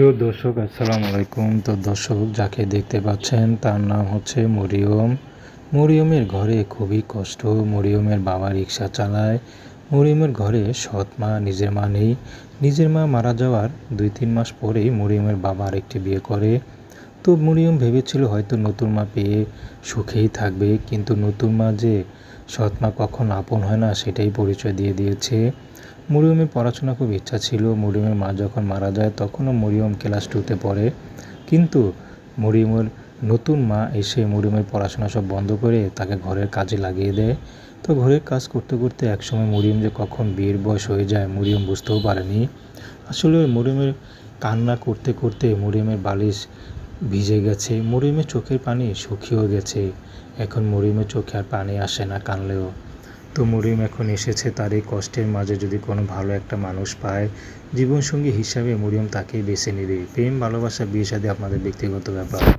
প্রিয় দর্শক আসসালামু আলাইকুম। তো দর্শক যাকে দেখতে পাচ্ছেন তার নাম হচ্ছে মরিয়ম। মরিয়মের ঘরে খুবই কষ্ট। মরিয়মের বাবা রিক্সা চালায়। মরিয়মের ঘরে সৎ মা, নিজের মা নেই। নিজের মা মারা যাওয়ার 2-3 মাস পরেই মরিয়মের বাবা আরেকটি বিয়ে করে। তো মরিয়ম ভেবেছিল হয়তো নতুন মা পেয়ে সুখেই থাকবে, কিন্তু নতুন মা যে সৎ মা কখনো আপন হয় না সেটাই পরিচয় দিয়ে দিয়েছে। মরিয়মের পড়াশোনা খুব ইচ্ছা ছিল। মরিয়মের মা যখন মারা যায় তখনও মরিয়ম ক্লাস 2তে পড়ে, কিন্তু মরিয়মের নতুন মা এসে মরিয়মের পড়াশোনা সব বন্ধ করে তাকে ঘরের কাজে লাগিয়ে দেয়। তো ঘরের কাজ করতে করতে একসময় মরিয়ম যে কখন বিয়ের বয়স হয়ে যায় মরিয়ম বুঝতেও পারেনি। আসলে মরিয়মের কান্না করতে করতে মরিয়মের বালিশ ভিজে গেছে, মরিয়মের চোখের পানি শুকিয়েও গেছে। এখন মরিয়মের চোখে আর পানি আসে না কানলেও। তো মরিয়ম এখন এসেছে তার এই কষ্টের মাঝে যদি কোনো ভালো একটা মানুষ পায় জীবনসঙ্গী হিসাবে, মরিয়ম তাকেই বেছে নেবে। প্রেম, ভালোবাসা, বিয়ে শাদী আপনাদের ব্যক্তিগত ব্যাপার।